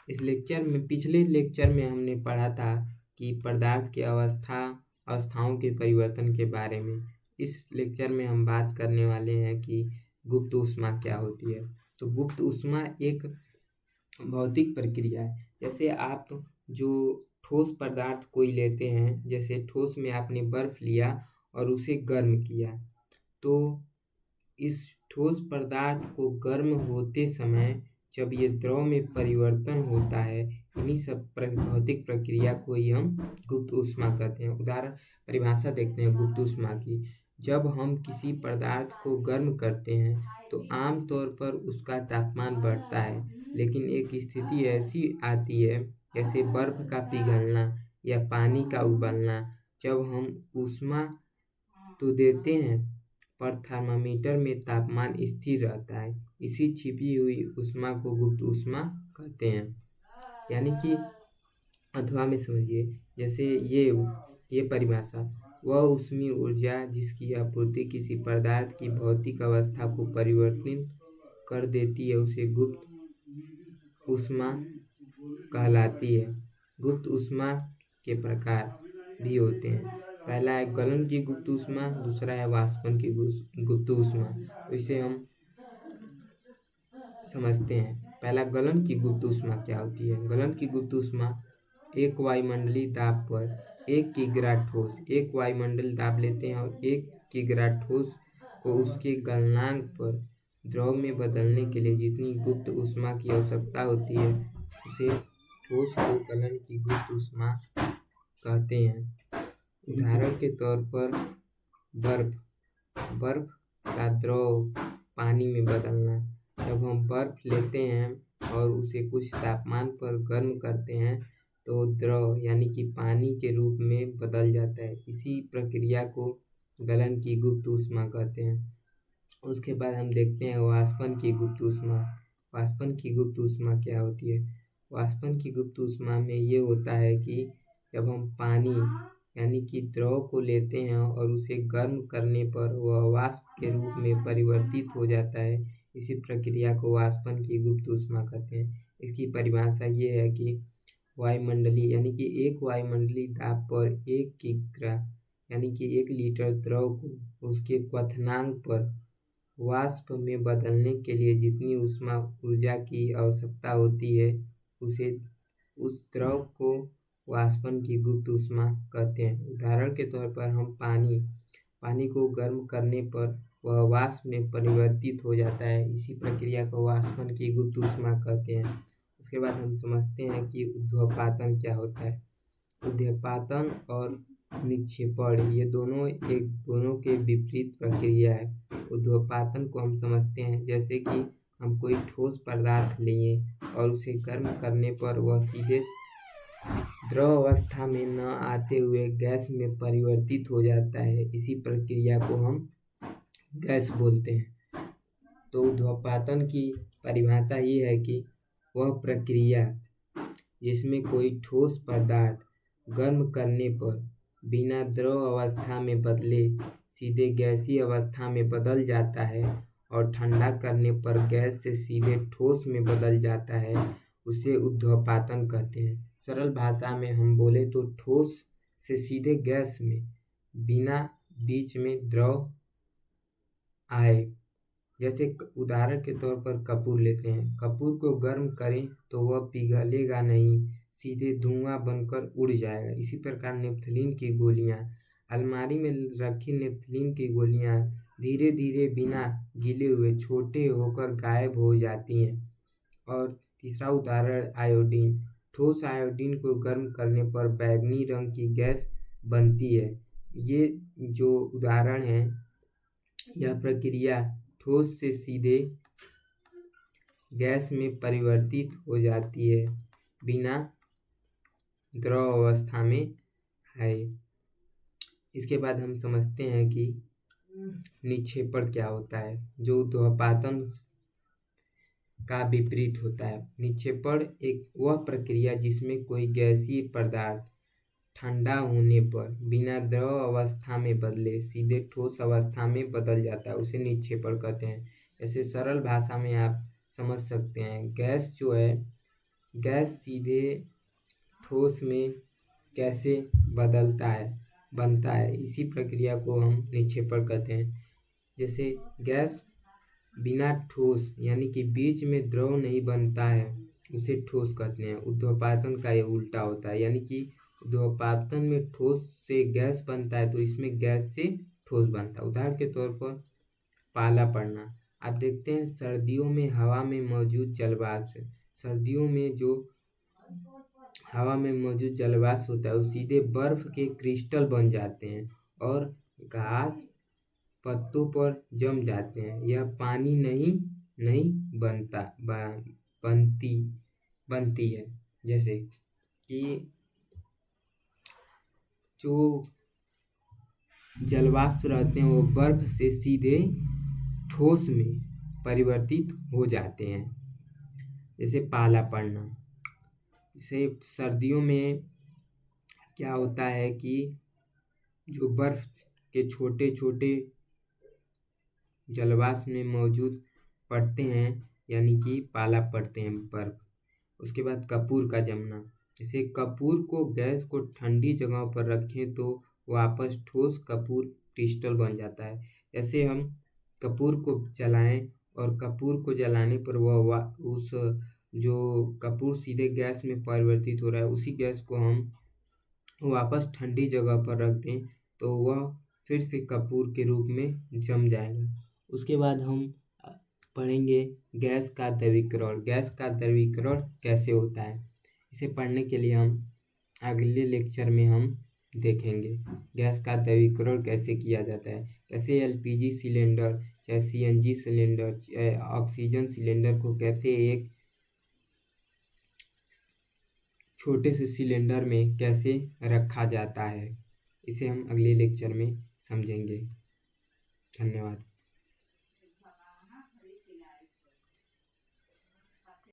इस लेक्चर में पिछले लेक्चर में हमने पढ़ा था कि पदार्थ के अवस्थाओं के परिवर्तन के बारे में। इस लेक्चर में हम बात करने वाले हैं कि गुप्त ऊष्मा क्या होती है। तो गुप्त ऊष्मा एक भौतिक प्रक्रिया है। जैसे आप जो ठोस पदार्थ कोई लेते हैं, जैसे ठोस में आपने बर्फ लिया और उसे गर्म किया, तो इस ठोस पदार्थ को गर्म होते समय जब ये द्रव में परिवर्तन होता है, इन्हीं सब भौतिक प्रक्रिया को ही हम गुप्त ऊष्मा कहते हैं। उदाहरण परिभाषा देखते हैं गुप्त ऊष्मा की। जब हम किसी पदार्थ को गर्म करते हैं तो आम तौर पर उसका तापमान बढ़ता है, लेकिन एक स्थिति ऐसी आती है जैसे बर्फ का पिघलना या पानी का उबलना, जब हम ऊष्मा तो देते हैं पर थर्मामीटर में तापमान स्थिर रहता है। इसी छिपी हुई ऊष्मा को गुप्त ऊष्मा कहते हैं। यानी कि अथवा में समझिए, जैसे ये परिभाषा, वह ऊष्मीय ऊर्जा जिसकी आपूर्ति किसी पदार्थ की भौतिक अवस्था को परिवर्तित कर देती है, उसे गुप्त ऊष्मा कहलाती है। गुप्त ऊष्मा के प्रकार भी होते हैं। पहला है गलन की गुप्त ऊष्मा, दूसरा है वाष्पन की गुप्त ऊष्मा। तो इसे हम समझते हैं। पहला, गलन की गुप्त ऊष्मा क्या होती है। गलन की गुप्त ऊष्मा एक वायुमंडलीय दाब पर 1 किग्रा ठोस, एक वायुमंडलीय दाब लेते हैं और 1 किग्रा ठोस को उसके गलनांक पर द्रव में बदलने के लिए जितनी गुप्त ऊष्मा की आवश्यकता होती है, उसे ठोस को गलन की गुप्त ऊष्मा कहते हैं। उदाहरण के तौर पर बर्फ का द्रव पानी में बदलना। जब हम बर्फ लेते हैं और उसे कुछ तापमान पर गर्म करते हैं तो द्रव यानी कि पानी के रूप में बदल जाता है। इसी प्रक्रिया को गलन की गुप्त ऊष्मा कहते हैं। उसके बाद हम देखते हैं वाष्पन की गुप्त ऊष्मा। वाष्पन की गुप्त ऊष्मा क्या होती है। वाष्पन की गुप्त ऊष्मा में ये होता है कि जब हम पानी यानी कि द्रव को लेते हैं और उसे गर्म करने पर वह वाष्प के रूप में परिवर्तित हो जाता है, इसी प्रक्रिया को वाष्पन की गुप्त ऊष्मा कहते हैं। इसकी परिभाषा ये है कि वायुमंडलीय यानी कि एक वायुमंडलीय दाब पर 1 किग्रा यानी कि 1 लीटर द्रव को उसके क्वथनांक पर वाष्प में बदलने के लिए जितनी ऊष्मा ऊर्जा की आवश्यकता होती है, उस द्रव को वाष्पन की गुप्त ऊष्मा कहते हैं। उदाहरण के तौर पर हम पानी को गर्म करने पर वह वाष्प में परिवर्तित हो जाता है। इसी प्रक्रिया को वाष्पन की गुप्त ऊष्मा कहते हैं। उसके बाद हम समझते हैं कि ऊर्ध्वपातन क्या होता है। ऊर्ध्वपातन और निक्षेपण ये दोनों के विपरीत प्रक्रिया है। ऊर्ध्वपातन को हम समझते हैं जैसे कि हम कोई ठोस पदार्थ लिए और उसे गर्म करने पर वह सीधे द्रव अवस्था में न आते हुए गैस में परिवर्तित हो जाता है। इसी प्रक्रिया को हम गैस बोलते हैं। तो ऊर्ध्वपातन की परिभाषा ये है कि वह प्रक्रिया जिसमें कोई ठोस पदार्थ गर्म करने पर बिना द्रव अवस्था में बदले सीधे गैसीय अवस्था में बदल जाता है और ठंडा करने पर गैस से सीधे ठोस में बदल जाता है, उसे ऊर्ध्वपातन कहते हैं। सरल भाषा में हम बोले तो ठोस से सीधे गैस में बिना बीच में द्रव आए। जैसे उदाहरण के तौर पर कपूर लेते हैं। कपूर को गर्म करें तो वह पिघलेगा नहीं, सीधे धुआं बनकर उड़ जाएगा। इसी प्रकार नेपथलीन की गोलियां, अलमारी में रखी नेपथलीन की गोलियां धीरे धीरे बिना गिले हुए छोटे होकर गायब हो जाती हैं। और तीसरा उदाहरण आयोडीन। ठोस आयोडीन को गर्म करने पर बैंगनी रंग की गैस बनती है। ये जो उदाहरण है, यह प्रक्रिया ठोस से सीधे गैस में परिवर्तित हो जाती है बिना द्रव अवस्था में है। इसके बाद हम समझते हैं कि निक्षेपण क्या होता है, जो ऊर्ध्वपातन का विपरीत होता है। निक्षेपण एक वह प्रक्रिया जिसमें कोई गैसीय पदार्थ ठंडा होने पर बिना द्रव अवस्था में बदले सीधे ठोस अवस्था में बदल जाता है, उसे निक्षेपण कहते हैं। ऐसे सरल भाषा में आप समझ सकते हैं, गैस जो है गैस सीधे ठोस में कैसे बनता है, इसी प्रक्रिया को हम निक्षेपण कहते हैं। जैसे गैस बिना ठोस यानी कि बीच में द्रव नहीं बनता है, उसे ठोस कहते हैं। ऊर्ध्वपातन का ये उल्टा होता है, यानी कि ऊर्ध्वपातन में ठोस से गैस बनता है, तो इसमें गैस से ठोस बनता है। उदाहरण के तौर पर पाला पड़ना। आप देखते हैं सर्दियों में हवा में मौजूद जलवाष्प, सर्दियों में जो हवा में मौजूद जलवाष्प होता है वो सीधे बर्फ के क्रिस्टल बन जाते हैं और घास पत्तों पर जम जाते हैं। यह पानी नहीं बनती है। जैसे कि जो जलवाष्प रहते हैं वो बर्फ से सीधे ठोस में परिवर्तित हो जाते हैं। जैसे पाला पड़ना, जैसे सर्दियों में क्या होता है कि जो बर्फ के छोटे छोटे जलवाष्प में मौजूद पड़ते हैं, यानी कि पाला पड़ते हैं बर्फ। उसके बाद कपूर का जमना, जैसे कपूर को गैस को ठंडी जगह पर रखें तो वापस ठोस कपूर क्रिस्टल बन जाता है। ऐसे हम कपूर को जलाएं और कपूर को जलाने पर उस जो कपूर सीधे गैस में परिवर्तित हो रहा है, उसी गैस को हम वापस ठंडी जगह पर रख दें तो वह फिर से कपूर के रूप में जम जाएगा। उसके बाद हम पढ़ेंगे गैस का द्रवीकरण। गैस का द्रवीकरण कैसे होता है, इसे पढ़ने के लिए हम अगले लेक्चर में हम देखेंगे गैस का द्रवीकरण कैसे किया जाता है, कैसे एलपीजी सिलेंडर चाहे सीएनजी सिलेंडर चाहे ऑक्सीजन सिलेंडर को कैसे एक छोटे से सिलेंडर में कैसे रखा जाता है, इसे हम अगले लेक्चर में समझेंगे। धन्यवाद।